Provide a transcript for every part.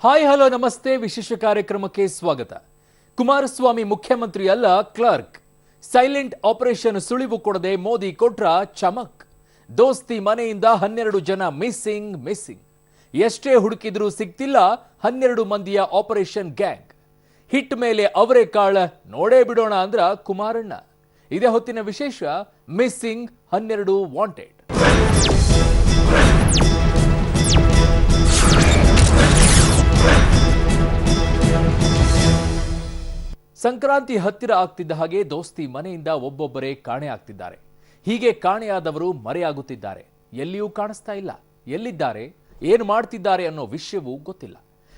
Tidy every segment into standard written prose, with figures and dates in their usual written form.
Hi hello ನಮಸ್ತೆ ವಿಶೇಷ ಕಾರ್ಯಕ್ರಮಕ್ಕೆ ಸ್ವಾಗತ. ಕುಮಾರಸ್ವಾಮಿ ಮುಖ್ಯಮಂತ್ರಿ ಅಲ್ಲ ಕ್ಲರ್ಕ್. ಸೈಲೆಂಟ್ ಆಪರೇಷನ್ ಸುಳಿವು ಕೊಡದೆ ಮೋದಿ ಕೊಟ್ರ ಚಮಕ್. ದೋಸ್ತಿ ಮನೆಯಿಂದ 12 ಜನ ಮಿಸ್ಸಿಂಗ್. ಎಷ್ಟೇ ಹುಡುಕಿದ್ರೂ ಸಿಗ್ತಿಲ್ಲ 12 ಮಂದಿಯ ಆಪರೇಷನ್ ಗ್ಯಾಂಗ್. ಹಿಟ್ ಮೇಲೆ ಅವರೇ ಕಾಳ ನೋಡೇ ಬಿಡೋಣ ಅಂದ್ರ ಕುಮಾರಣ್ಣ. ಇದೇ ಹೊತ್ತಿನ ವಿಶೇಷ ಮಿಸ್ಸಿಂಗ್ 12 ವಾಂಟೆಡ್. ಸಂಕ್ರಾಂತಿ ಹತ್ತಿರ ಆಗ್ತಿದ್ದ ಹಾಗೆ ದೋಸ್ತಿ ಮನೆಯಿಂದ ಒಬ್ಬೊಬ್ಬರೇ ಕಾಣೆ ಆಗ್ತಿದ್ದಾರೆ. ಹೀಗೆ ಕಾಣೆಯಾದವರು ಮರೆಯಾಗುತ್ತಿದ್ದಾರೆ. ಎಲ್ಲಿಯೂ ಕಾಣಿಸ್ತಾ ಇಲ್ಲ. ಎಲ್ಲಿದ್ದಾರೆ, ಏನು ಮಾಡ್ತಿದ್ದಾರೆ ಅನ್ನೋ ವಿಷಯವೂ ಗೊತ್ತಿಲ್ಲ.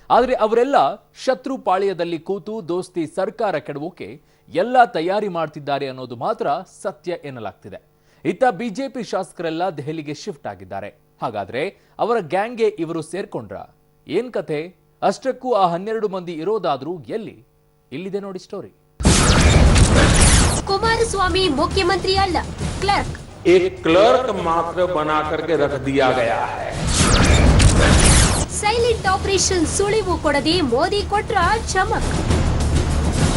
ಆದರೆ ಅವರೆಲ್ಲ ಶತ್ರು ಪಾಳ್ಯದಲ್ಲಿ ಕೂತು ದೋಸ್ತಿ ಸರ್ಕಾರ ಕೆಡವೋಕೆ ಎಲ್ಲ ತಯಾರಿ ಮಾಡ್ತಿದ್ದಾರೆ ಅನ್ನೋದು ಮಾತ್ರ ಸತ್ಯ ಎನ್ನಲಾಗ್ತಿದೆ. ಇತ್ತ ಬಿಜೆಪಿ ಶಾಸಕರೆಲ್ಲ ದೆಹಲಿಗೆ ಶಿಫ್ಟ್ ಆಗಿದ್ದಾರೆ. ಹಾಗಾದ್ರೆ ಅವರ ಗ್ಯಾಂಗ್ಗೆ ಇವರು ಸೇರ್ಕೊಂಡ್ರ? ಏನ್ ಕಥೆ? ಅಷ್ಟಕ್ಕೂ ಆ 12 ಮಂದಿ ಇರೋದಾದ್ರೂ ಎಲ್ಲಿ? ಇಲ್ಲಿದೆ ನೋಡಿ ಸ್ಟೋರಿ. ಕುಮಾರಸ್ವಾಮಿ ಮುಖ್ಯಮಂತ್ರಿ ಅಲ್ಲ ಕ್ಲರ್ಕ್. एक क्लर्क मात्र बना करके रख दिया गया है. ಸೈಲೆಂಟ್ ಆಪರೇಷನ್ ಸುಳಿವು ಕೊಡದೆ ಮೋದಿ ಕೊಟ್ರ ಚಮಕ್.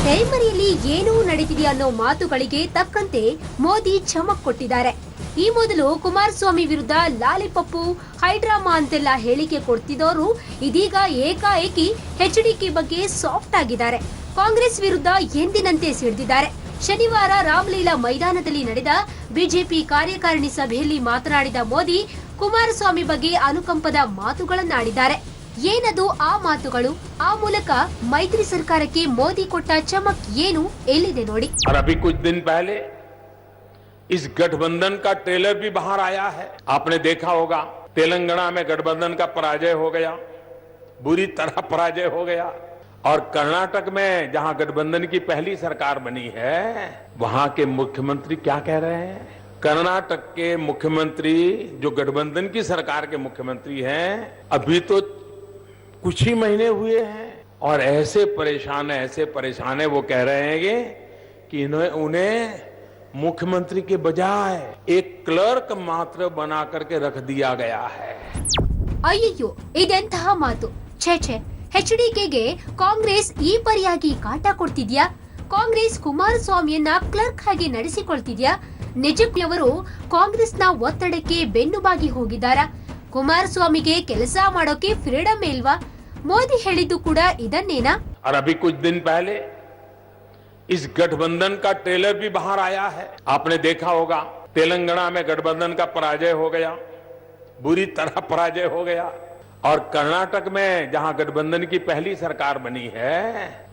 ಕೈಮರಿಯಲ್ಲಿ ಏನೂ ನಡೀತಿದೆ ಅನ್ನೋ ಮಾತುಗಳಿಗೆ ತಕ್ಕಂತೆ ಮೋದಿ ಚಮಕ್ ಕೊಟ್ಟಿದ್ದಾರೆ. ಈ ಮೊದಲು ಕುಮಾರಸ್ವಾಮಿ ವಿರುದ್ಧ ಲಾಲಿಪಪ್ಪು ಹೈಡ್ರಾಮಾ ಅಂತೆಲ್ಲ ಹೇಳಿಕೆ ಕೊಡ್ತಿದ್ದವರು ಇದೀಗ ಏಕಾಏಕಿ ಎಚ್ಡಿಕೆ ಬಗ್ಗೆ ಸಾಫ್ಟ್ ಆಗಿದ್ದಾರೆ. ಕಾಂಗ್ರೆಸ್ ವಿರುದ್ಧ ಎಂದಿನಂತೆ ಸಿಡಿದಿದ್ದಾರೆ. ಶನಿವಾರ ರಾಮಲೀಲಾ ಮೈದಾನದಲ್ಲಿ ನಡೆದ ಬಿಜೆಪಿ ಕಾರ್ಯಕಾರಿಣಿ ಸಭೆಯಲ್ಲಿ ಮಾತನಾಡಿದ ಮೋದಿ ಕುಮಾರಸ್ವಾಮಿ ಬಗ್ಗೆ ಅನುಕಂಪದ ಮಾತುಗಳನ್ನಾಡಿದ್ದಾರೆ. ಏನದು ಆ ಮಾತುಗಳು? ಆ ಮೂಲಕ ಮೈತ್ರಿ ಸರ್ಕಾರಕ್ಕೆ ಮೋದಿ ಕೊಟ್ಟ ಚಮಕ್ ಏನು? ಎಲ್ಲಿದೆ ನೋಡಿ. अभी कुछ दिन पहले इस गठबंधन का ट्रेलर भी बाहर आया है. आपने देखा होगा तेलंगाना में गठबंधन का पराजय हो गया, बुरी तरह पराजय हो गया. और कर्नाटक में जहां गठबंधन की पहली सरकार बनी है वहां के मुख्यमंत्री क्या कह रहे हैं? कर्नाटक के मुख्यमंत्री जो गठबंधन की सरकार के मुख्यमंत्री हैं अभी तो कुछ ही महीने हुए हैं और ऐसे परेशान है वो कह रहे हैं कि उन्हें मुख्यमंत्री के बजाय एक क्लर्क मात्र बना करके रख दिया गया है. ಅಯ್ಯಯ್ಯೋ, ಇದೆಂತಹ ಮಾತು! ಛೇ, ಎಚ್ಡಿಕೆಗೆ ಕಾಂಗ್ರೆಸ್ ಈ ಪರಿಯಾಗಿ ಕಾಟ ಕೊಡ್ತಿದ್ಯಾ? ಕಾಂಗ್ರೆಸ್ ಕುಮಾರಸ್ವಾಮಿಯನ್ನ ಕ್ಲರ್ಕ್ ಆಗಿ ನಡೆಸಿಕೊಳ್ತಿದ್ಯಾ? ನಿಜಕ್ಕೂ ಅವರು ಕಾಂಗ್ರೆಸ್ನ ಒತ್ತಡಕ್ಕೆ ಬೆನ್ನುಬಾಗಿ ಹೋಗಿದ್ದಾರಾ? ಕುಮಾರಸ್ವಾಮಿಗೆ ಕೆಲಸ ಮಾಡೋಕೆ ಫ್ರೀಡಮ್ ಇಲ್ವಾ? ಮೋದಿ ಹೇಳಿದ್ದು ಕೂಡ ಇದನ್ನೇನಾ? अभी कुछ दिन पहले इस गठबंधन का ट्रेलर भी बाहर आया है. आपने देखा होगा तेलंगाना में गठबंधन का पराजय हो गया, बुरी तरह पराजय हो गया. और कर्नाटक में जहां गठबंधन की पहली सरकार बनी है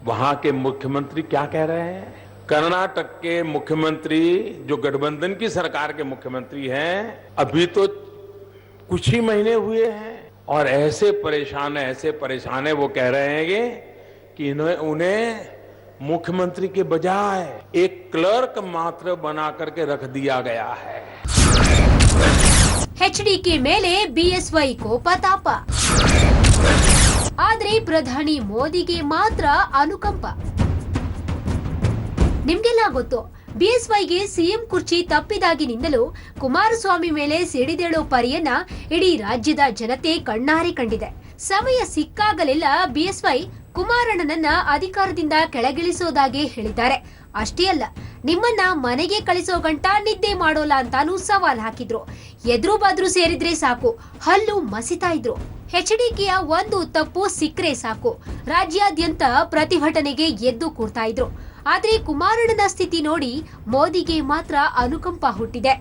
वहां के मुख्यमंत्री क्या कह रहे हैं? कर्नाटक के मुख्यमंत्री जो गठबंधन की सरकार के मुख्यमंत्री हैं अभी तो कुछ ही महीने हुए हैं और ऐसे परेशान है वो कह रहे हैं कि उन्हें मुख्यमंत्री के बजाय एक क्लर्क मात्र बना करके रख दिया गया है. ಎಚ್ಡಿಕೆ ಮೇಲೆ ಬಿಎಸ್ವೈ ಕೋಪ ತಾಪ. ಆದ್ರೆ ಪ್ರಧಾನಿ ಮೋದಿಗೆ ಮಾತ್ರ ಅನುಕಂಪ. ನಿಮ್ಗೆಲ್ಲ ಗೊತ್ತು, ಬಿಎಸ್ವೈಗೆ ಸಿಎಂ ಕುರ್ಚಿ ತಪ್ಪಿದಾಗಿನಿಂದಲೂ ಕುಮಾರಸ್ವಾಮಿ ಮೇಲೆ ಸಿಡಿದೇಳೋ ಪರಿಯನ್ನ ಇಡೀ ರಾಜ್ಯದ ಜನತೆ ಕಣ್ಣಾರೆ ಕಂಡಿದೆ. ಸಮಯ ಸಿಕ್ಕಾಗಲೆಲ್ಲ ಬಿಎಸ್ವೈ ಕುಮಾರಣ್ಣನನ್ನ ಅಧಿಕಾರದಿಂದ ಕೆಳಗಿಳಿಸೋದಾಗೆ ಹೇಳಿದ್ದಾರೆ. ಅಷ್ಟೇ ಅಲ್ಲ, ನಿಮ್ಮನ್ನ ಮನೆಗೆ ಕಳಿಸೋ ಗಂಟ ನಿದ್ದೆ ಮಾಡೋಲ್ಲ ಅಂತಾನೂ ಸವಾಲ್ ಹಾಕಿದ್ರು. ಎದ್ರು ಬದ್ರು ಸೇರಿದ್ರೆ ಸಾಕು, ಹಲ್ಲು ಮಸಿತಾ ಇದ್ರು. ಎಚ್ಡಿಕೆಯ ಒಂದು ತಪ್ಪು ಸಿಕ್ಕರೆ ಸಾಕು, ರಾಜ್ಯಾದ್ಯಂತ ಪ್ರತಿಭಟನೆಗೆ ಎದ್ದು ಕೂರ್ತಾ ಇದ್ರು. ಆದ್ರೆ ಕುಮಾರಣ್ಣನ ಸ್ಥಿತಿ ನೋಡಿ ಮೋದಿಗೆ ಮಾತ್ರ ಅನುಕಂಪ ಹುಟ್ಟಿದೆ.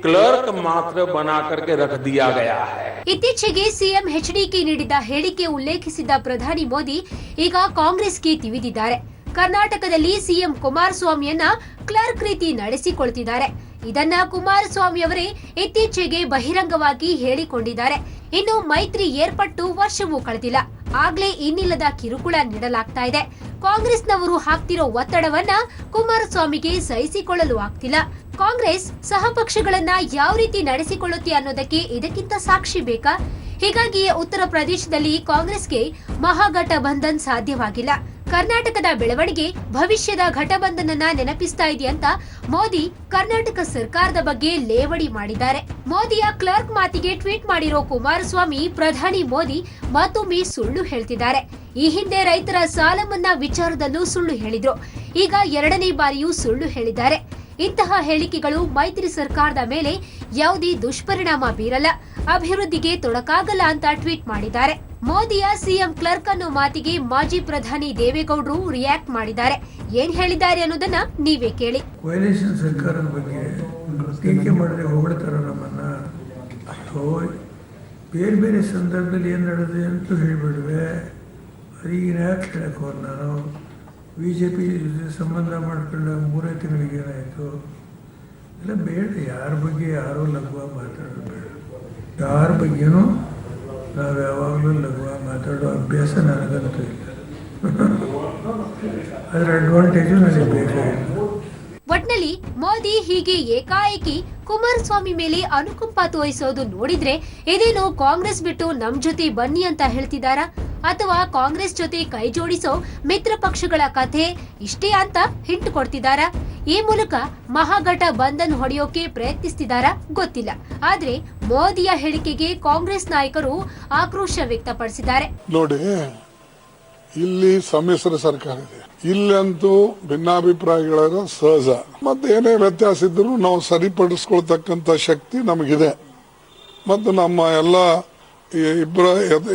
ಕ್ಲರ್ಕ್ ಮಾತ್ರ ಬನಾ ಕರ್ಕೆ ರಖ್ ದಿಯಾ ಗಯಾ ಹೈ. ಇತ್ತೀಚೆಗೆ ಸಿಎಂ ಎಚ್ಡಿಕೆ ನೀಡಿದ ಹೇಳಿಕೆ ಉಲ್ಲೇಖಿಸಿದ ಪ್ರಧಾನಿ ಮೋದಿ ಈಗ ಕಾಂಗ್ರೆಸ್ಗೆ ತಿವಿದಿದ್ದಾರೆ. ಕರ್ನಾಟಕದಲ್ಲಿ ಸಿಎಂ ಕುಮಾರಸ್ವಾಮಿಯನ್ನ ಕ್ಲರ್ಕ್ ರೀತಿ ನಡೆಸಿಕೊಳ್ತಿದ್ದಾರೆ. ಇದನ್ನ ಕುಮಾರಸ್ವಾಮಿ ಅವರೇ ಇತ್ತೀಚೆಗೆ ಬಹಿರಂಗವಾಗಿ ಹೇಳಿಕೊಂಡಿದ್ದಾರೆ. ಇನ್ನು ಮೈತ್ರಿ ಏರ್ಪಟ್ಟು ವರ್ಷವೂ ಕಳೆದಿಲ್ಲ, ಆಗ್ಲೇ ಇನ್ನಿಲ್ಲದ ಕಿರುಕುಳ ನೀಡಲಾಗ್ತಾ ಇದೆ. ಕಾಂಗ್ರೆಸ್ನವರು ಹಾಕ್ತಿರೋ ಒತ್ತಡವನ್ನ ಕುಮಾರಸ್ವಾಮಿಗೆ ಸಹಿಸಿಕೊಳ್ಳಲು ಆಗ್ತಿಲ್ಲ. ಕಾಂಗ್ರೆಸ್ ಸಹಪಕ್ಷಗಳನ್ನ ಯಾವ ರೀತಿ ನಡೆಸಿಕೊಳ್ಳುತ್ತೆ ಅನ್ನೋದಕ್ಕೆ ಇದಕ್ಕಿಂತ ಸಾಕ್ಷಿ ಬೇಕಾ? ಹೀಗಾಗಿಯೇ ಉತ್ತರ ಪ್ರದೇಶದಲ್ಲಿ ಕಾಂಗ್ರೆಸ್ಗೆ ಮಹಾಗಠಬಂಧನ್ ಸಾಧ್ಯವಾಗಿಲ್ಲ. ಕರ್ನಾಟಕದ ಬೆಳವಣಿಗೆ ಭವಿಷ್ಯದ ಘಟಬಂಧನನ್ನ ನೆನಪಿಸ್ತಾ ಇದೆಯಂತ ಮೋದಿ ಕರ್ನಾಟಕ ಸರ್ಕಾರದ ಬಗ್ಗೆ ಲೇವಡಿ ಮಾಡಿದ್ದಾರೆ. ಮೋದಿಯ ಕ್ಲರ್ಕ್ ಮಾತಿಗೆ ಟ್ವೀಟ್ ಮಾಡಿರೋ ಕುಮಾರಸ್ವಾಮಿ ಪ್ರಧಾನಿ ಮೋದಿ ಮತ್ತೊಮ್ಮೆ ಸುಳ್ಳು ಹೇಳ್ತಿದ್ದಾರೆ. ಈ ಹಿಂದೆ ರೈತರ ಸಾಲ ಮನ್ನಾ ವಿಚಾರದಲ್ಲೂ ಸುಳ್ಳು ಹೇಳಿದ್ರು. ಈಗ ಎರಡನೇ ಬಾರಿಯೂ ಸುಳ್ಳು ಹೇಳಿದ್ದಾರೆ. ಇಂತಹ ಹೇಳಿಕೆಗಳು ಮೈತ್ರಿ ಸರ್ಕಾರದ ಮೇಲೆ ಯಾವುದೇ ದುಷ್ಪರಿಣಾಮ ಬೀರಲ್ಲ, ಅಭಿವೃದ್ಧಿಗೆ ತೊಡಕಾಗಲ್ಲ ಅಂತ ಟ್ವೀಟ್ ಮಾಡಿದ್ದಾರೆ. ಮೋದಿಯ ಸಿಎಂ ಕ್ಲರ್ಕ್ ಅನ್ನೋ ಮಾತಿಗೆ ಮಾಜಿ ಪ್ರಧಾನಿ ದೇವೇಗೌಡರು ರಿಯಾಕ್ಟ್ ಮಾಡಿದ್ದಾರೆ. ಏನ್ ಹೇಳಿದ್ದಾರೆ ಅನ್ನೋದನ್ನ ನೀವೇ ಕೇಳಿ. ವೈಲೇಷನ್ ಸರ್ಕಾರದ ಬಗ್ಗೆ ಟೀಕೆ ಮಾಡಿದ್ರೆ ಹೊಗಳ್ತಾರ ನಮ್ಮನ್ನ. ಅಯ್ಯೋ, ಬೇರೆ ಬೇರೆ ಸಂದರ್ಭದಲ್ಲಿ ಏನು ನಡೆದಿದೆ ಅಂತ ಹೇಳಿಬಿಡುವೆ. ಅದೀಗ ಯಾಕೆ ಹೇಳಕ್ಕೆ ಹೋದ ನಾನು? BJP ಸಂಬಂಧ ಮಾಡ್ಕೊಂಡ 3 ತಿಂಗಳಿಗೆ ಏನಾಯಿತು? ಇಲ್ಲ ಬೇಡ, ಯಾರ ಬಗ್ಗೆ ಯಾರೋ ಲಘುವಾಗಿ ಮಾತಾಡೋದು ಬೇಡ. ಯಾರ ಬಗ್ಗೆನೂ ನಾವು ಯಾವಾಗಲೂ ಲಘುವಾಗಿ ಮಾತಾಡೋ ಅಭ್ಯಾಸ ನನಗಂತೂ ಇಲ್ಲ. ಅದರ ಅಡ್ವಾಂಟೇಜು ನನಗೆ ಬೇಕಾಗಿಲ್ಲ. ಒಟ್ನಲ್ಲಿ ಮೋದಿ ಹೀಗೆ ಏಕಾಏಕಿ ಕುಮಾರಸ್ವಾಮಿ ಮೇಲೆ ಅನುಕಂಪ ತೋರಿಸೋದು ನೋಡಿದ್ರೆ ಇದೇನೋ ಕಾಂಗ್ರೆಸ್ ಬಿಟ್ಟು ನಮ್ ಜೊತೆ ಬನ್ನಿ ಅಂತ ಹೇಳ್ತಿದಾರಾ, ಅಥವಾ ಕಾಂಗ್ರೆಸ್ ಜೊತೆ ಕೈ ಜೋಡಿಸೋ ಮಿತ್ರ ಪಕ್ಷಗಳ ಕಥೆ ಇಷ್ಟೇ ಅಂತ ಹಿಂಟ್ ಕೊಡ್ತಿದಾರಾ? ಈ ಮೂಲಕ ಮಹಾಘಟ ಬಂಧನ್ ಹೊಡೆಯೋಕೆ ಪ್ರಯತ್ನಿಸ್ತಿದಾರಾ ಗೊತ್ತಿಲ್ಲ. ಆದ್ರೆ ಮೋದಿಯ ಹೇಳಿಕೆಗೆ ಕಾಂಗ್ರೆಸ್ ನಾಯಕರು ಆಕ್ರೋಶ ವ್ಯಕ್ತಪಡಿಸಿದ್ದಾರೆ. ನೋಡಿ, ಇಲ್ಲಿ ಸಮ್ಮಿಶ್ರ ಸರ್ಕಾರ ಇದೆ. ಇಲ್ಲಂತೂ ಭಿನ್ನಾಭಿಪ್ರಾಯಗಳ ಸಹಜ. ಮತ್ತೆ ಏನೇ ವ್ಯತ್ಯಾಸ ಇದ್ರೂ ನಾವು ಸರಿಪಡಿಸ್ಕೊಳ್ತಕ್ಕಂಥ ಶಕ್ತಿ ನಮಗಿದೆ. ಮತ್ತು ನಮ್ಮ ಎಲ್ಲ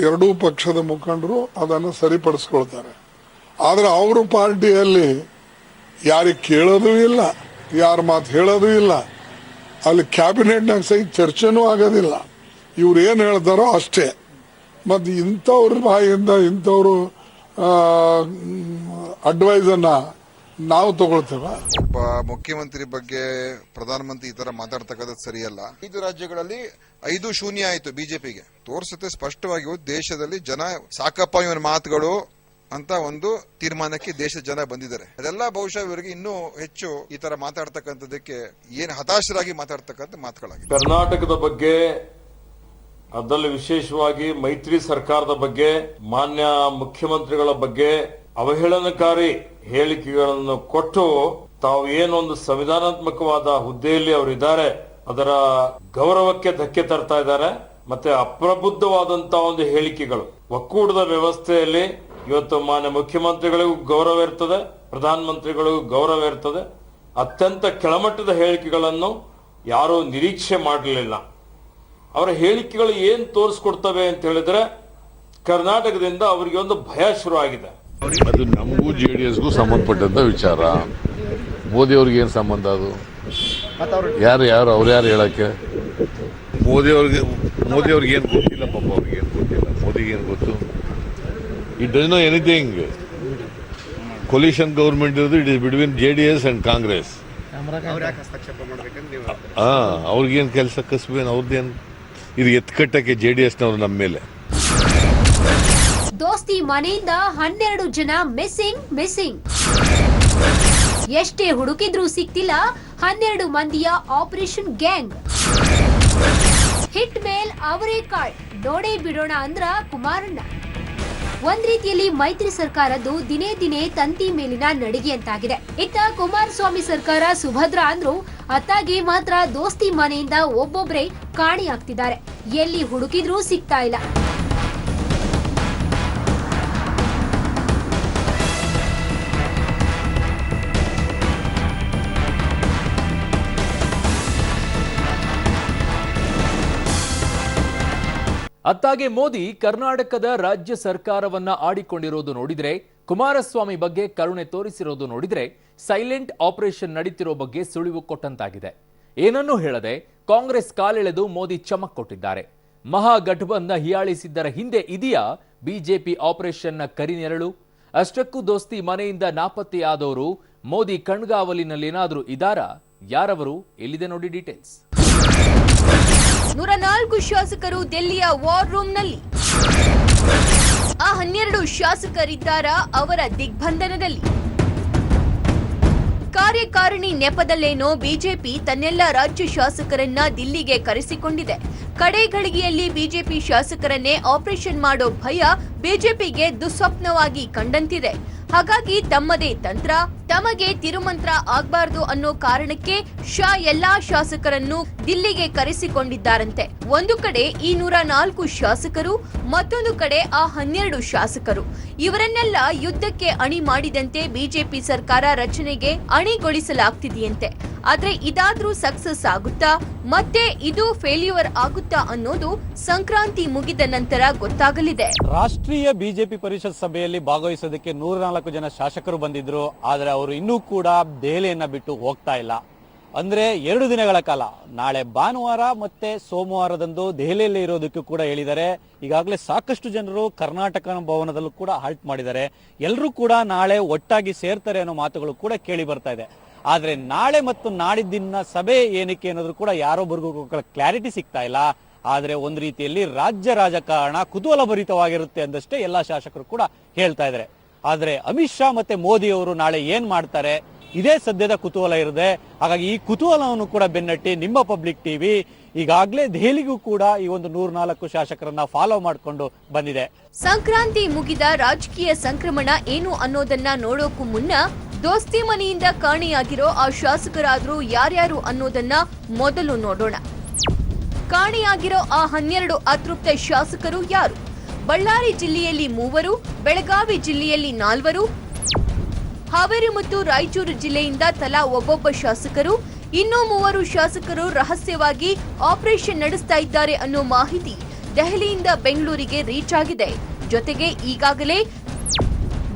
ಎರಡೂ ಪಕ್ಷದ ಮುಖಂಡರು ಅದನ್ನು ಸರಿಪಡಿಸ್ಕೊಳ್ತಾರೆ. ಆದ್ರೆ ಅವ್ರ ಪಾರ್ಟಿಯಲ್ಲಿ ಯಾರಿಗೆ ಕೇಳೋದು ಇಲ್ಲ, ಯಾರ ಮಾತು ಹೇಳೋದು ಇಲ್ಲ. ಅಲ್ಲಿ ಕ್ಯಾಬಿನೆಟ್ನಾಗ ಸಹಿತ ಚರ್ಚೆನೂ ಆಗೋದಿಲ್ಲ. ಇವ್ರು ಏನು ಹೇಳ್ತಾರೋ ಅಷ್ಟೇ. ಮತ್ತು ಇಂಥವ್ರ ಬಾಯಿಂದ ಇಂಥವ್ರು ಅಡ್ವೈಸನ್ನ ನಾವು ತಗೊಳ್ತೇವೆ. ಒಬ್ಬ ಮುಖ್ಯಮಂತ್ರಿ ಬಗ್ಗೆ ಪ್ರಧಾನಮಂತ್ರಿ ಈ ತರ ಮಾತಾಡ್ತಕ್ಕಂಥದ್ದು ಸರಿಯಲ್ಲ. 5 ರಾಜ್ಯಗಳಲ್ಲಿ 5-0 ಆಯ್ತು ಬಿಜೆಪಿಗೆ. ತೋರಿಸುತ್ತೆ ಸ್ಪಷ್ಟವಾಗಿ ದೇಶದಲ್ಲಿ ಜನ ಸಾಕಪ್ಪ ಇವನ ಮಾತುಗಳು ಅಂತ ಒಂದು ತೀರ್ಮಾನಕ್ಕೆ ದೇಶದ ಜನ ಬಂದಿದ್ದಾರೆ. ಅದೆಲ್ಲ ಬಹುಶಃ ಇವರಿಗೆ ಇನ್ನೂ ಹೆಚ್ಚು ಈ ತರ ಮಾತಾಡ್ತಕ್ಕಂಥದಕ್ಕೆ ಏನು ಹತಾಶರಾಗಿ ಮಾತಾಡ್ತಕ್ಕಂಥ ಮಾತುಗಳಾಗಿದೆ. ಕರ್ನಾಟಕದ ಬಗ್ಗೆ, ಅದರಲ್ಲಿ ವಿಶೇಷವಾಗಿ ಮೈತ್ರಿ ಸರ್ಕಾರದ ಬಗ್ಗೆ, ಮಾನ್ಯ ಮುಖ್ಯಮಂತ್ರಿಗಳ ಬಗ್ಗೆ ಅವಹೇಳನಕಾರಿ ಹೇಳಿಕೆಗಳನ್ನು ಕೊಟ್ಟು ತಾವು ಏನೊಂದು ಸಂವಿಧಾನಾತ್ಮಕವಾದ ಹುದ್ದೆಯಲ್ಲಿ ಅವರಿದ್ದಾರೆ ಅದರ ಗೌರವಕ್ಕೆ ಧಕ್ಕೆ ತರ್ತಾ ಇದ್ದಾರೆ. ಮತ್ತೆ ಅಪ್ರಬುದ್ಧವಾದಂತಹ ಒಂದು ಹೇಳಿಕೆಗಳು. ಒಕ್ಕೂಟದ ವ್ಯವಸ್ಥೆಯಲ್ಲಿ ಇವತ್ತು ಮಾನ್ಯ ಮುಖ್ಯಮಂತ್ರಿಗಳಿಗೂ ಗೌರವ ಇರ್ತದೆ, ಪ್ರಧಾನಮಂತ್ರಿಗಳಿಗೂ ಗೌರವ ಇರ್ತದೆ. ಅತ್ಯಂತ ಕೆಳಮಟ್ಟದ ಹೇಳಿಕೆಗಳನ್ನು ಯಾರೂ ನಿರೀಕ್ಷೆ ಮಾಡಲಿಲ್ಲ. ಅವರ ಹೇಳಿಕೆಗಳು ಏನ್ ತೋರಿಸ್ಕೊಡ್ತವೆ ಅಂತ ಹೇಳಿದ್ರೆ ಕರ್ನಾಟಕದಿಂದ ಅವರಿಗೆ ಒಂದು ಭಯ ಶುರು ಆಗಿದೆ. ಅದು ನಮಗೂ JDSಗೂ ಸಂಬಂಧಪಟ್ಟಂತ ವಿಚಾರ. ಮೋದಿ ಅವ್ರಿಗೆ ಏನು ಸಂಬಂಧ? ಅದು ಯಾರು ಅವ್ರು ಯಾರು ಹೇಳಕ್ಕೆ? ಮೋದಿ ಅವ್ರಿಗೆ ಏನು ಗೊತ್ತಿಲ್ಲ, ಪಾಪ ಅವ್ರಿಗೆ ಏನು ಗೊತ್ತಿಲ್ಲ. ಮೋದಿಗೆ ಏನು ಗೊತ್ತು? It does know anything. Coalition government ಇರೋದು it is between JDS and Congress. ಅವ್ರಿಗೇನು ಕೆಲಸ ಕಸ್ಬೇನು? ಅವ್ರದ್ದೇನು ಇದು ಎತ್ಕಟ್ಟಕ್ಕೆ JDSನವ್ರು ನಮ್ಮ ಮೇಲೆ. ದೋಸ್ತಿ ಮನೆಯಿಂದ 12 ಜನ ಮಿಸ್ಸಿಂಗ್. ಎಷ್ಟೇ ಹುಡುಕಿದ್ರೂ ಸಿಕ್ತಿಲ್ಲ 12 ಮಂದಿಯ ಆಪರೇಷನ್ ಗ್ಯಾಂಗ್. ಹಿಟ್ ಮೇಲ್ ಅವರೇ ಕಾಳ್ ನೋಡೇ ಬಿಡೋಣ ಅಂದ್ರ ಕುಮಾರಣ್ಣ. ಒಂದ್ ರೀತಿಯಲ್ಲಿ ಮೈತ್ರಿ ಸರ್ಕಾರದ್ದು ದಿನೇ ದಿನೇ ತಂತಿ ಮೇಲಿನ ನಡಿಗೆ ಅಂತಾಗಿದೆ. ಇತ್ತ ಕುಮಾರಸ್ವಾಮಿ ಸರ್ಕಾರ ಸುಭದ್ರ ಅಂದ್ರು ಅತ್ತಾಗೆ ಮಾತ್ರ ದೋಸ್ತಿ ಮನೆಯಿಂದ ಒಬ್ಬೊಬ್ರೆ ಕಾಣೆಯಾಗ್ತಿದ್ದಾರೆ. ಎಲ್ಲಿ ಹುಡುಕಿದ್ರೂ ಸಿಗ್ತಾ ಇಲ್ಲ. ಅತ್ತಾಗೆ ಮೋದಿ ಕರ್ನಾಟಕದ ರಾಜ್ಯ ಸರ್ಕಾರವನ್ನ ಆಡಿಕೊಂಡಿರೋದು ನೋಡಿದ್ರೆ, ಕುಮಾರಸ್ವಾಮಿ ಬಗ್ಗೆ ಕರುಣೆ ತೋರಿಸಿರೋದು ನೋಡಿದ್ರೆ, ಸೈಲೆಂಟ್ ಆಪರೇಷನ್ ನಡೀತಿರೋ ಬಗ್ಗೆ ಸುಳಿವು ಕೊಟ್ಟಂತಾಗಿದೆ. ಏನನ್ನೂ ಹೇಳದೆ ಕಾಂಗ್ರೆಸ್ ಕಾಲೆಳೆದು ಮೋದಿ ಚಮಕ್ ಕೊಟ್ಟಿದ್ದಾರೆ. ಮಹಾಗಠಬಂಧನ ಹಿಯಾಳಿಸಿದ್ದರ ಹಿಂದೆ ಇದೆಯಾ ಬಿಜೆಪಿ ಆಪರೇಷನ್ನ ಕರಿನೆರಳು? ಅಷ್ಟಕ್ಕೂ ದೋಸ್ತಿ ಮನೆಯಿಂದ ನಾಪತ್ತೆಯಾದವರು ಮೋದಿ ಕಣ್ಗಾವಲಿನಲ್ಲೇನಾದ್ರೂ ಇದಾರಾ? ಯಾರವರು? ಎಲ್ಲಿದೆ ನೋಡಿ ಡೀಟೇಲ್ಸ್. 104 ಶಾಸಕರು ದಿಲ್ಲಿಯ ವಾರ್ ರೂಮ್ನಲ್ಲಿ. ಆ 12 ಶಾಸಕರಿದ್ದಾರಾ ಅವರ ದಿಗ್ಬಂಧನದಲ್ಲಿ? ಕಾರ್ಯಕಾರಿಣಿ ನೆಪದಲ್ಲೇನೋ ಬಿಜೆಪಿ ತನ್ನೆಲ್ಲ ರಾಜ್ಯ ಶಾಸಕರನ್ನ ದಿಲ್ಲಿಗೆ ಕರೆಸಿಕೊಂಡಿದೆ. ಕಡೆ ಗಳಿಗೆಯಲ್ಲಿ ಬಿಜೆಪಿ ಶಾಸಕರನ್ನೇ ಆಪರೇಷನ್ ಮಾಡೋ ಭಯ ಬಿಜೆಪಿಗೆ ದುಸ್ವಪ್ನವಾಗಿ ಕಂಡಂತಿದೆ. ಹಾಗಾಗಿ ತಮ್ಮದೇ ತಂತ್ರ, ತಮಗೆ ತಿರುಮಂತ್ರ ಆಗ್ಬಾರ್ದು ಅನ್ನೋ ಕಾರಣಕ್ಕೆ ಶಾ ಎಲ್ಲಾ ಶಾಸಕರನ್ನು ದಿಲ್ಲಿಗೆ ಕರೆಸಿಕೊಂಡಿದ್ದಾರಂತೆ. ಒಂದು ಕಡೆ ಈ 104 ಶಾಸಕರು, ಮತ್ತೊಂದು ಕಡೆ ಆ 12 ಶಾಸಕರು. ಇವರನ್ನೆಲ್ಲ ಯುದ್ಧಕ್ಕೆ ಅಣಿ ಮಾಡಿದಂತೆ ಬಿಜೆಪಿ ಸರ್ಕಾರ ರಚನೆಗೆ ಅಣಿಗೊಳಿಸಲಾಗ್ತಿದೆಯಂತೆ. ಆದ್ರೆ ಇದಾದ್ರೂ ಸಕ್ಸಸ್ ಆಗುತ್ತಾ, ಮತ್ತೆ ಇದು ಫೇಲ್ಯೂರ್ ಆಗುತ್ತಾ ಅನ್ನೋದು ಸಂಕ್ರಾಂತಿ ಮುಗಿದ ನಂತರ ಗೊತ್ತಾಗಲಿದೆ. ರಾಷ್ಟ್ರೀಯ ಬಿಜೆಪಿ ಪರಿಷತ್ ಸಭೆಯಲ್ಲಿ ಭಾಗವಹಿಸೋದಕ್ಕೆ 104 ಜನ ಶಾಸಕರು ಬಂದಿದ್ರು. ಆದ್ರೆ ಅವರು ಇನ್ನೂ ಕೂಡ ದೆಹಲಿಯನ್ನ ಬಿಟ್ಟು ಹೋಗ್ತಾ ಇಲ್ಲ. ಅಂದ್ರೆ 2 ದಿನಗಳ ಕಾಲ, ನಾಳೆ ಭಾನುವಾರ ಮತ್ತೆ ಸೋಮವಾರದಂದು ದೆಹಲಿಯಲ್ಲಿ ಇರೋದಕ್ಕೂ ಕೂಡ ಹೇಳಿದ್ದಾರೆ. ಈಗಾಗಲೇ ಸಾಕಷ್ಟು ಜನರು ಕರ್ನಾಟಕ ಭವನದಲ್ಲೂ ಕೂಡ ಹಾಲ್ಟ್ ಮಾಡಿದ್ದಾರೆ. ಎಲ್ಲರೂ ಕೂಡ ನಾಳೆ ಒಟ್ಟಾಗಿ ಸೇರ್ತಾರೆ ಅನ್ನೋ ಮಾತುಗಳು ಕೂಡ ಕೇಳಿ ಬರ್ತಾ ಇದೆ. ಆದ್ರೆ ನಾಳೆ ಮತ್ತು ನಾಡಿದ್ದಿನ ಸಭೆ ಏನಕ್ಕೆ ಅನ್ನೋದು ಕೂಡ ಯಾರೊಬ್ಬರಿಗೂ ಕ್ಲಾರಿಟಿ ಸಿಗ್ತಾ ಇಲ್ಲ. ಆದ್ರೆ ಒಂದು ರೀತಿಯಲ್ಲಿ ರಾಜ್ಯ ರಾಜಕಾರಣ ಕುತೂಹಲಭರಿತವಾಗಿರುತ್ತೆ ಅಂದಷ್ಟೇ ಎಲ್ಲಾ ಶಾಸಕರು ಕೂಡ ಹೇಳ್ತಾ ಇದ್ದಾರೆ. ಆದ್ರೆ ಅಮಿತ್ ಶಾ ಮತ್ತೆ ಮೋದಿ ಅವರು ನಾಳೆ ಏನ್ ಮಾಡ್ತಾರೆ, ಇದೇ ಸದ್ಯದ ಕುತೂಹಲ ಇರುತ್ತೆ. ಹಾಗಾಗಿ ಈ ಕುತೂಹಲವನ್ನು ಕೂಡ ಬೆನ್ನಟ್ಟಿ ನಿಮ್ಮ ಪಬ್ಲಿಕ್ ಟಿವಿ ಈಗಾಗಲೇ ದೆಹಲಿಗೂ ಕೂಡ ಈ ಒಂದು 104 ಶಾಸಕರನ್ನ ಫಾಲೋ ಮಾಡಿಕೊಂಡು ಬಂದಿದೆ. ಸಂಕ್ರಾಂತಿ ಮುಗಿದ ರಾಜಕೀಯ ಸಂಕ್ರಮಣ ಏನು ಅನ್ನೋದನ್ನ ನೋಡೋಕು ಮುನ್ನ ದೋಸ್ತಿ ಮನೆಯಿಂದ ಕಾಣೆಯಾಗಿರೋ ಆ ಶಾಸಕರಾದ್ರೂ ಯಾರ್ಯಾರು ಅನ್ನೋದನ್ನ ಮೊದಲು ನೋಡೋಣ. ಕಾಣೆಯಾಗಿರೋ ಆ 12 ಅತೃಪ್ತ ಶಾಸಕರು ಯಾರು? ಬಳ್ಳಾರಿ ಜಿಲ್ಲೆಯಲ್ಲಿ 3, ಬೆಳಗಾವಿ ಜಿಲ್ಲೆಯಲ್ಲಿ 4, ಹಾವೇರಿ ಮತ್ತು ರಾಯಚೂರು ಜಿಲ್ಲೆಯಿಂದ ತಲಾ ಒಬ್ಬೊಬ್ಬ ಶಾಸಕರು, ಇನ್ನೂ 3 ಶಾಸಕರು ರಹಸ್ಯವಾಗಿ ಆಪರೇಷನ್ ನಡೆಸ್ತಾ ಇದ್ದಾರೆ ಅನ್ನೋ ಮಾಹಿತಿ ದೆಹಲಿಯಿಂದ ಬೆಂಗಳೂರಿಗೆ ರೀಚ್ ಆಗಿದೆ. ಜೊತೆಗೆ ಈಗಾಗಲೇ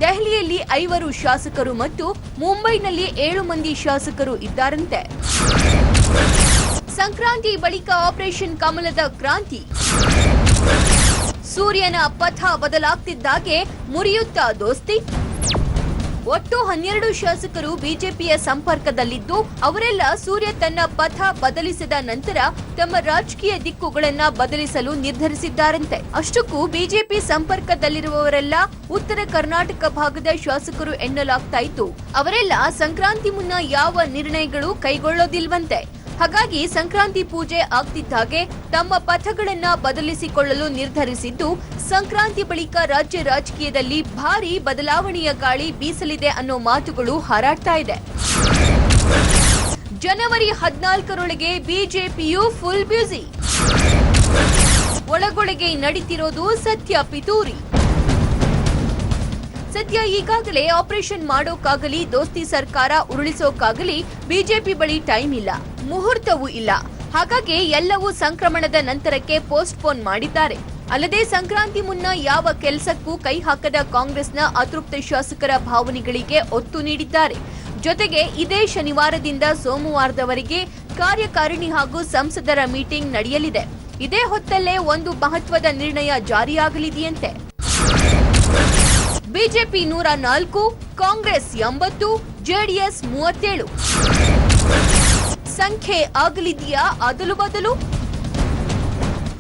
ದೆಹಲಿಯಲ್ಲಿ 5 ಶಾಸಕರು ಮತ್ತು ಮುಂಬೈನಲ್ಲಿ 7 ಮಂದಿ ಶಾಸಕರು ಇದ್ದಾರಂತೆ. ಸಂಕ್ರಾಂತಿ ಬಳಿಕ ಆಪರೇಷನ್ ಕಮಲದ ಕ್ರಾಂತಿ. ಸೂರ್ಯನ ಪಥ ಬದಲಾಗ್ತಿದ್ದಾಗೆ ಮುರಿಯುತ್ತಾ ದೋಸ್ತಿ. ಒಟ್ಟು 12 ಶಾಸಕರು ಬಿಜೆಪಿಯ ಸಂಪರ್ಕದಲ್ಲಿದ್ದು, ಅವರೆಲ್ಲ ಸೂರ್ಯ ತನ್ನ ಪಥ ಬದಲಿಸಿದ ನಂತರ ತಮ್ಮ ರಾಜಕೀಯ ದಿಕ್ಕುಗಳನ್ನ ಬದಲಿಸಲು ನಿರ್ಧರಿಸಿದ್ದಾರಂತೆ. ಅಷ್ಟಕ್ಕೂ ಬಿಜೆಪಿ ಸಂಪರ್ಕದಲ್ಲಿರುವವರೆಲ್ಲ ಉತ್ತರ ಕರ್ನಾಟಕ ಭಾಗದ ಶಾಸಕರು ಎನ್ನಲಾಗ್ತಾ ಇತ್ತು. ಅವರೆಲ್ಲ ಸಂಕ್ರಾಂತಿ ಮುನ್ನ ಯಾವ ನಿರ್ಣಯಗಳು ಕೈಗೊಳ್ಳೋದಿಲ್ವಂತೆ. ಹಾಗಾಗಿ ಸಂಕ್ರಾಂತಿ ಪೂಜೆ ಆಗ್ತಿದ್ದಾಗೆ ತಮ್ಮ ಪಥಗಳನ್ನ ಬದಲಿಸಿಕೊಳ್ಳಲು ನಿರ್ಧರಿಸಿದ್ದು, ಸಂಕ್ರಾಂತಿ ಬಳಿಕ ರಾಜ್ಯ ರಾಜಕೀಯದಲ್ಲಿ ಭಾರಿ ಬದಲಾವಣೆಯ ಗಾಳಿ ಬೀಸಲಿದೆ ಅನ್ನೋ ಮಾತುಗಳು ಹಾರಾಡ್ತಾ ಇದೆ. ಜನವರಿ 14ರೊಳಗೆ ಬಿಜೆಪಿಯು ಫುಲ್ ಬ್ಯುಸಿ. ಒಳಗೊಳಗೆ ನಡೀತಿರೋದು ಸತ್ಯ ಪಿತೂರಿ. ಸದ್ಯ ಈಗಾಗಲೇ ಆಪರೇಷನ್ ಮಾಡೋಕ್ಕಾಗಲಿ, ದೋಸ್ತಿ ಸರ್ಕಾರ ಉರುಳಿಸೋಕ್ಕಾಗಲಿ ಬಿಜೆಪಿ ಬಳಿ ಟೈಮ್ ಇಲ್ಲ, ಮುಹೂರ್ತವೂ ಇಲ್ಲ. ಹಾಗಾಗಿ ಎಲ್ಲವೂ ಸಂಕ್ರಮಣದ ನಂತರಕ್ಕೆ ಪೋಸ್ಟ್ಪೋನ್ ಮಾಡಿದ್ದಾರೆ. ಅಲ್ಲದೆ ಸಂಕ್ರಾಂತಿ ಮುನ್ನ ಯಾವ ಕೆಲಸಕ್ಕೂ ಕೈ ಹಾಕದ ಕಾಂಗ್ರೆಸ್ನ ಅತೃಪ್ತ ಶಾಸಕರ ಭಾವನೆಗಳಿಗೆ ಒತ್ತು ನೀಡಿದ್ದಾರೆ. ಜೊತೆಗೆ ಇದೇ ಶನಿವಾರದಿಂದ ಸೋಮವಾರದವರೆಗೆ ಕಾರ್ಯಕಾರಿಣಿ ಹಾಗೂ ಸಂಸದರ ಮೀಟಿಂಗ್ ನಡೆಯಲಿದೆ. ಇದೇ ಹೊತ್ತಲ್ಲೇ ಒಂದು ಮಹತ್ವದ ನಿರ್ಣಯ ಜಾರಿಯಾಗಲಿದೆಯಂತೆ. BJP 104, Congress 80, JDS 37. ಸಂಖ್ಯೆ ಆಗಲಿದೆಯಾ ಅದಲು ಬದಲು?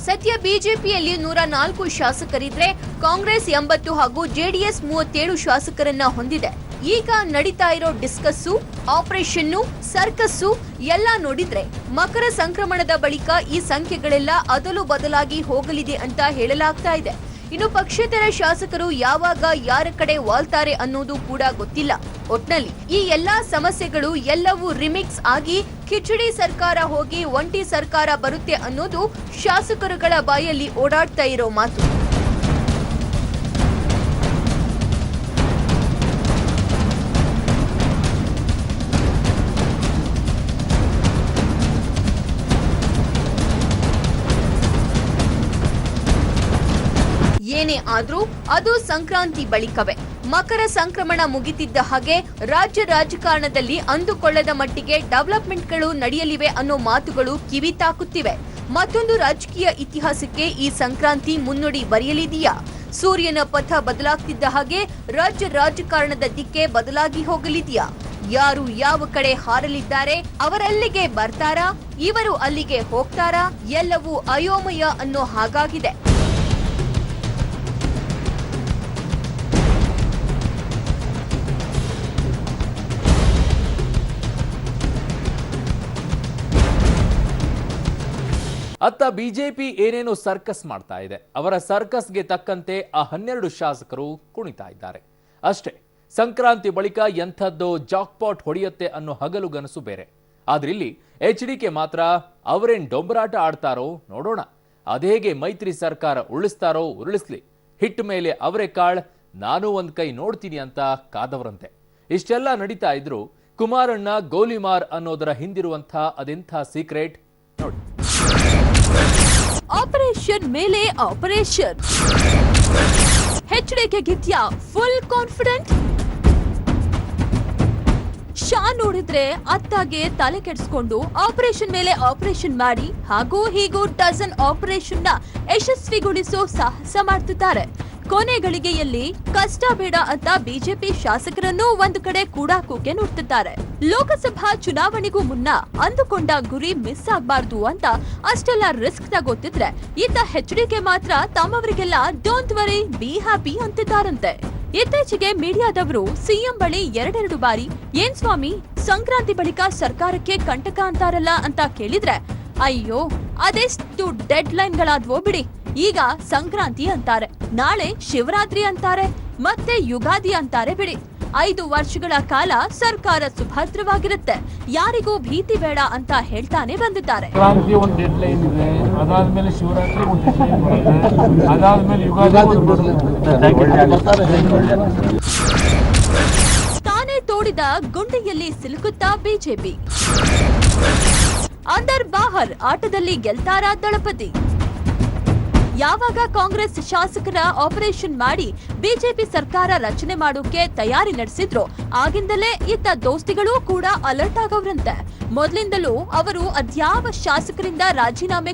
ಸದ್ಯ ಬಿಜೆಪಿಯಲ್ಲಿ 104 ಶಾಸಕರಿದ್ರೆ ಕಾಂಗ್ರೆಸ್ 80 ಹಾಗೂ ಜೆಡಿಎಸ್ 37 ಶಾಸಕರನ್ನ ಹೊಂದಿದೆ. ಈಗ ನಡೀತಾ ಇರೋ ಡಿಸ್ಕಸ್ಸು, ಆಪರೇಷನ್ನು, ಸರ್ಕಸ್ಸು ಎಲ್ಲ ನೋಡಿದ್ರೆ ಮಕರ ಸಂಕ್ರಮಣದ ಬಳಿಕ ಈ ಸಂಖ್ಯೆಗಳೆಲ್ಲ ಅದಲು ಬದಲಾಗಿ ಹೋಗಲಿದೆ ಅಂತ ಹೇಳಲಾಗ್ತಾ ಇದೆ. ಇನ್ನು ಪಕ್ಷೇತರ ಶಾಸಕರು ಯಾವಾಗ ಯಾರ ಕಡೆ ವಾಲ್ತಾರೆ ಅನ್ನೋದು ಕೂಡ ಗೊತ್ತಿಲ್ಲ. ಒಟ್ನಲ್ಲಿ ಈ ಎಲ್ಲಾ ಸಮಸ್ಯೆಗಳು ಎಲ್ಲವೂ ರಿಮಿಕ್ಸ್ ಆಗಿ ಕಿಚಡಿ ಸರ್ಕಾರ ಹೋಗಿ ಒಂಟಿ ಸರ್ಕಾರ ಬರುತ್ತೆ ಅನ್ನೋದು ಶಾಸಕರುಗಳ ಬಾಯಲ್ಲಿ ಓಡಾಡ್ತಾ ಇರೋ ಮಾತು. ಏನೇ ಆದ್ರೂ ಅದು ಸಂಕ್ರಾಂತಿ ಬಳಿಕವೇ. ಮಕರ ಸಂಕ್ರಮಣ ಮುಗಿತಿದ್ದ ಹಾಗೆ ರಾಜ್ಯ ರಾಜಕಾರಣದಲ್ಲಿ ಅಂದುಕೊಳ್ಳದ ಮಟ್ಟಿಗೆ ಡೆವಲಪ್ಮೆಂಟ್ಗಳು ನಡೆಯಲಿವೆ ಅನ್ನೋ ಮಾತುಗಳು ಕಿವಿ ತಾಕುತ್ತಿವೆ. ಮತ್ತೊಂದು ರಾಜಕೀಯ ಇತಿಹಾಸಕ್ಕೆ ಈ ಸಂಕ್ರಾಂತಿ ಮುನ್ನುಡಿ ಬರೆಯಲಿದೆಯಾ? ಸೂರ್ಯನ ಪಥ ಬದಲಾಗ್ತಿದ್ದ ಹಾಗೆ ರಾಜ್ಯ ರಾಜಕಾರಣದ ದಿಕ್ಕೆ ಬದಲಾಗಿ ಹೋಗಲಿದೆಯಾ? ಯಾರು ಯಾವ ಕಡೆ ಹಾರಲಿದ್ದಾರೆ? ಅವರಲ್ಲಿಗೆ ಬರ್ತಾರಾ? ಇವರು ಅಲ್ಲಿಗೆ ಹೋಗ್ತಾರಾ? ಎಲ್ಲವೂ ಅಯೋಮಯ ಅನ್ನೋ ಹಾಗಾಗಿದೆ. ಅತ್ತ ಬಿಜೆಪಿ ಏನೇನು ಸರ್ಕಸ್ ಮಾಡ್ತಾ ಇದೆ, ಅವರ ಸರ್ಕಸ್ಗೆ ತಕ್ಕಂತೆ ಆ 12 ಶಾಸಕರು ಕುಣಿತಾ ಇದ್ದಾರೆ ಅಷ್ಟೇ. ಸಂಕ್ರಾಂತಿ ಬಳಿಕ ಎಂಥದ್ದೋ ಜಾಕ್ಪಾಟ್ ಹೊಡೆಯುತ್ತೆ ಅನ್ನೋ ಹಗಲುಗನಸು ಬೇರೆ. ಆದ್ರೆ ಇಲ್ಲಿ HDK ಮಾತ್ರ ಅವರೇನ್ ಡೊಂಬರಾಟ ಆಡ್ತಾರೋ ನೋಡೋಣ. ಅದೇಗೆ ಮೈತ್ರಿ ಸರ್ಕಾರ ಉಳಿಸ್ತಾರೋ ಉರುಳಿಸ್ಲಿ, ಹಿಟ್ ಮೇಲೆ ಅವರೇ ಕಾಳ್, ನಾನು ಒಂದ್ ಕೈ ನೋಡ್ತೀನಿ ಅಂತ ಕಾದವರಂತೆ. ಇಷ್ಟೆಲ್ಲ ನಡೀತಾ ಇದ್ರು ಕುಮಾರಣ್ಣ ಗೋಲಿಮಾರ್ ಅನ್ನೋದರ ಹಿಂದಿರುವಂಥ ಅದೆಂಥ ಸೀಕ್ರೆಟ್ ನೋಡಿ. ಆಪರೇಷನ್ ಮೇಲೆ ಆಪರೇಷನ್. HDK ಗಿದ್ಯಾ ಫುಲ್ ಕಾನ್ಫಿಡೆಂಟ್. ಶಾ ನೋಡಿದ್ರೆ ಅತ್ತಾಗೆ ತಲೆ ಕೆಡಿಸ್ಕೊಂಡು ಆಪರೇಷನ್ ಮೇಲೆ ಆಪರೇಷನ್ ಮಾಡಿ ಹಾಗೂ ಹೀಗೂ ಡಜನ್ ಆಪರೇಷನ್ ನ ಯಶಸ್ವಿಗೊಳಿಸೋ ಸಾಹಸ ಮಾಡ್ತಿದ್ದಾರೆ. ಕೊನೆ ಗಳಿಗೆಯಲ್ಲಿ ಕಷ್ಟ ಬೇಡ ಅಂತ ಬಿಜೆಪಿ ಶಾಸಕರನ್ನು ಒಂದು ಕಡೆ ಕೂಡಾಕೋಕೆ ನೋಡ್ತಿದ್ದಾರೆ. ಲೋಕಸಭಾ ಚುನಾವಣೆಗೂ ಮುನ್ನ ಅಂದುಕೊಂಡ ಗುರಿ ಮಿಸ್ ಆಗಬಾರ್ದು ಅಂತ ಅಷ್ಟೆಲ್ಲ ರಿಸ್ಕ್ ತಗೋತಿದ್ರೆ, ಇತ್ತ HDK ಮಾತ್ರ ತಮ್ಮವರಿಗೆಲ್ಲ ಡೋಂಟ್ ವರಿ ಬಿ ಹ್ಯಾಪಿ ಅಂತಿದ್ದಾರಂತೆ. ಇತ್ತೀಚೆಗೆ ಮೀಡಿಯಾದವರು ಸಿಎಂ ಬಳಿ 2 ಬಾರಿ ಏನ್ ಸ್ವಾಮಿ ಸಂಕ್ರಾಂತಿ ಬಳಿಕ ಸರ್ಕಾರಕ್ಕೆ ಕಂಟಕ ಅಂತಾರಲ್ಲ ಅಂತ ಕೇಳಿದ್ರೆ, ಅಯ್ಯೋ ಅದೆಷ್ಟು ಡೆಡ್ ಲೈನ್ಗಳಾದ್ವೋ ಬಿಡಿ. ಈಗ ಸಂಕ್ರಾಂತಿ ಅಂತಾರೆ, ನಾಳೆ ಶಿವರಾತ್ರಿ ಅಂತಾರೆ, ಮತ್ತೆ ಯುಗಾದಿ ಅಂತಾರೆ ಬಿಡಿ. 5 ವರ್ಷಗಳ ಕಾಲ ಸರ್ಕಾರ ಸುಭದ್ರವಾಗಿರುತ್ತೆ, ಯಾರಿಗೂ ಭೀತಿ ಬೇಡ ಅಂತ ಹೇಳ್ತಾನೆ ಬಂದಿದ್ದಾರೆ. ಸಂಕ್ರಾಂತಿ ಒಂದು ಡೆಡ್ ಲೈನ್ ಇದೆ, ಅದಾದ್ಮೇಲೆ ಶಿವರಾತ್ರಿ ಒಂದು ಡೆಡ್ ಲೈನ್ ಬರುತ್ತೆ, ಅದಾದ್ಮೇಲೆ ಯುಗಾದಿ. ತಾನೇ ತೋಡಿದ ಗುಂಡಿಯಲ್ಲಿ ಸಿಲುಕುತ್ತಾ ಬಿಜೆಪಿ. ಅಂದರ್ ಬಾಹರ್ ಆಟದಲ್ಲಿ ಗೆಲ್ತಾರಾ ದಳಪತಿ. ಯಾವಾಗ ಕಾಂಗ್ರೆಸ್ ಶಾಸಕರ ಆಪರೇಷನ್ ಮಾಡಿ ಬಿಜೆಪಿ ಸರ್ಕಾರ ರಚನೆ ಮಾಡೋಕೆ ತಯಾರಿ ನಡೆಸಿದ್ರು, ಆಗಿಂದಲೇ ಇತ್ತ ದೋಸ್ತಿಗಳು ಕೂಡ ಅಲರ್ಟ್ ಆಗವ್ರಂತೆ. ಮೊದಲಿಂದಲೂ ಅವರು ಅದ್ಯಾವ ಶಾಸಕರಿಂದ ರಾಜೀನಾಮೆ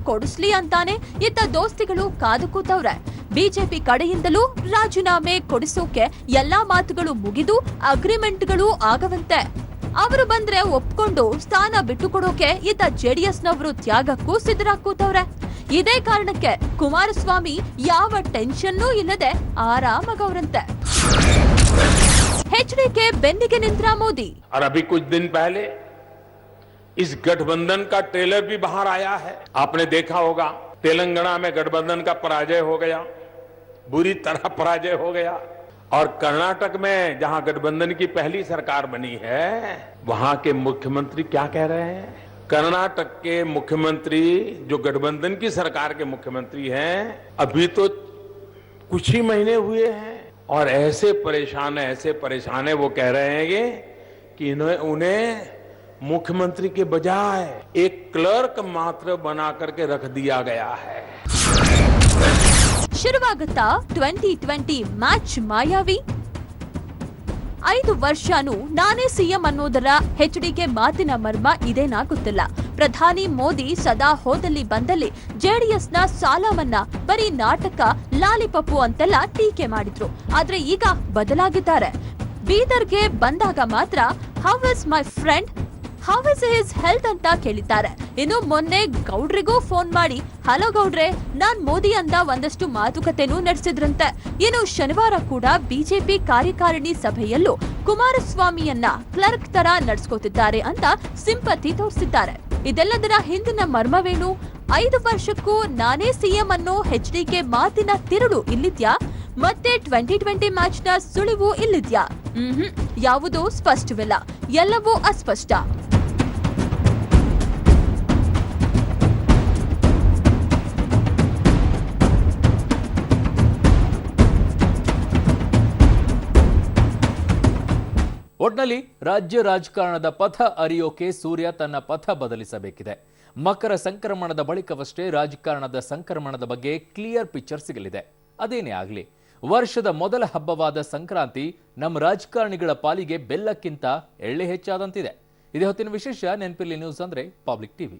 ಕೊಡಿಸ್ಲಿ ಅಂತಾನೆ ಇತ್ತ ದೋಸ್ತಿಗಳು ಕಾದು ಕೂತವ್ರೆ. ಬಿಜೆಪಿ ಕಡೆಯಿಂದಲೂ ರಾಜೀನಾಮೆ ಕೊಡಿಸೋಕೆ ಎಲ್ಲಾ ಮಾತುಗಳು ಮುಗಿದು ಅಗ್ರಿಮೆಂಟ್ಗಳು ಆಗವಂತೆ. ಅವರು ಬಂದ್ರೆ ಒಪ್ಕೊಂಡು ಸ್ಥಾನ ಬಿಟ್ಟುಕೊಡೋಕೆ ಇತ್ತ ಜೆಡಿಎಸ್ನವರು ತ್ಯಾಗಕ್ಕೂ ಸಿದ್ಧರಾಗ್ಕೂತವ್ರೆ. ಇದೇ ಕಾರಣಕ್ಕೆ ಕುಮಾರಸ್ವಾಮಿ ಯಾವ ಟೆನ್ಷನ್ನೂ ಇಲ್ಲದೆ ಆರಾಮಾಗವ್ರಂತೆ. HDK ಬೆನ್ನಿಗೆ ನಿಂತ್ರ ಮೋದಿ. और अभी कुछ दिन पहले इस गठबंधन का ट्रेलर भी बाहर आया है. आपने देखा होगा तेलंगाना में गठबंधन का पराजय हो गया, बुरी तरह पराजय हो गया. और कर्नाटक में जहां गठबंधन की पहली सरकार बनी है, वहां के मुख्यमंत्री क्या कह रहे हैं? कर्नाटक के मुख्यमंत्री जो गठबंधन की सरकार के मुख्यमंत्री हैं, अभी तो कुछ ही महीने हुए हैं और ऐसे परेशान है वो कह रहे हैं कि उन्हें मुख्यमंत्री के बजाय एक क्लर्क मात्र बना करके रख दिया गया है. ಶುರುವಾಗುತ್ತಾ 2020 ಮ್ಯಾಚ್ ಮಾಯಾವಿ. 5 ವರ್ಷನೂ ನಾನೇ ಸಿಎಂ ಅನ್ನೋದರ HDK ಮಾತಿನ ಮರ್ಮ ಇದೇನಾ ಗೊತ್ತಿಲ್ಲ. ಪ್ರಧಾನಿ ಮೋದಿ ಸದಾ ಹೋದಲ್ಲಿ ಬಂದಲ್ಲಿ ಜೆಡಿಎಸ್ನ ಸಾಲ ಮನ್ನಾ ಬರೀ ನಾಟಕ, ಲಾಲಿಪಪ್ಪು ಅಂತೆಲ್ಲ ಟೀಕೆ ಮಾಡಿದ್ರು. ಆದ್ರೆ ಈಗ ಬದಲಾಗಿದ್ದಾರೆ. ಬೀದರ್ಗೆ ಬಂದಾಗ ಮಾತ್ರ how is my friend, how is his health ಅಂತ ಕೇಳಿದ್ದಾರೆ. ಇನ್ನು ಮೊನ್ನೆ ಗೌಡ್ರಿಗೂ ಫೋನ್ ಮಾಡಿ, ಹಲೋ ಗೌಡ್ರೆ, ನಾನ್ ಮೋದಿ ಅಂದ ಒಂದಷ್ಟು ಮಾತುಕತೆನೂ ನಡೆಸಿದ್ರಂತೆ. ಇನ್ನು ಶನಿವಾರ ಕೂಡ ಬಿಜೆಪಿ ಕಾರ್ಯಕಾರಿಣಿ ಸಭೆಯಲ್ಲೂ ಕುಮಾರಸ್ವಾಮಿಯನ್ನ ಕ್ಲರ್ಕ್ ತರ ನಡ್ಸ್ಕೋತಿದ್ದಾರೆ ಅಂತ ಸಿಂಪತಿ ತೋರಿಸಿದ್ದಾರೆ. ಇದೆಲ್ಲದರ ಹಿಂದಿನ ಮರ್ಮವೇನು? 5 ವರ್ಷಕ್ಕೂ ನಾನೇ ಸಿಎಂ ಅನ್ನೋ HDK ಮಾತಿನ ತಿರುಳು ಇಲ್ಲಿದ್ಯಾ? ಮತ್ತೆ 2020 ಮ್ಯಾಚ್ ನ ಸುಳಿವು ಇಲ್ಲಿದ್ಯಾ? ಯಾವುದೂ ಸ್ಪಷ್ಟವಿಲ್ಲ, ಎಲ್ಲವೂ ಅಸ್ಪಷ್ಟ. ಒಟ್ನಲ್ಲಿ ರಾಜ್ಯ ರಾಜಕಾರಣದ ಪಥ ಅರಿಯೋಕೆ ಸೂರ್ಯ ತನ್ನ ಪಥ ಬದಲಿಸಬೇಕಿದೆ. ಮಕರ ಸಂಕ್ರಮಣದ ಬಳಿಕವಷ್ಟೇ ರಾಜಕಾರಣದ ಸಂಕ್ರಮಣದ ಬಗ್ಗೆ ಕ್ಲಿಯರ್ ಪಿಕ್ಚರ್ ಸಿಗಲಿದೆ. ಅದೇನೇ ಆಗಲಿ, ವರ್ಷದ ಮೊದಲ ಹಬ್ಬವಾದ ಸಂಕ್ರಾಂತಿ ನಮ್ಮ ರಾಜಕಾರಣಿಗಳ ಪಾಲಿಗೆ ಬೆಲ್ಲಕ್ಕಿಂತ ಎಳ್ಳೆ ಹೆಚ್ಚಾದಂತಿದೆ. ಇದೇ ಹೊತ್ತಿನ ವಿಶೇಷ. ನೆನಪಿರ್ಲಿ, ನ್ಯೂಸ್ ಅಂದ್ರೆ ಪಬ್ಲಿಕ್ ಟಿವಿ.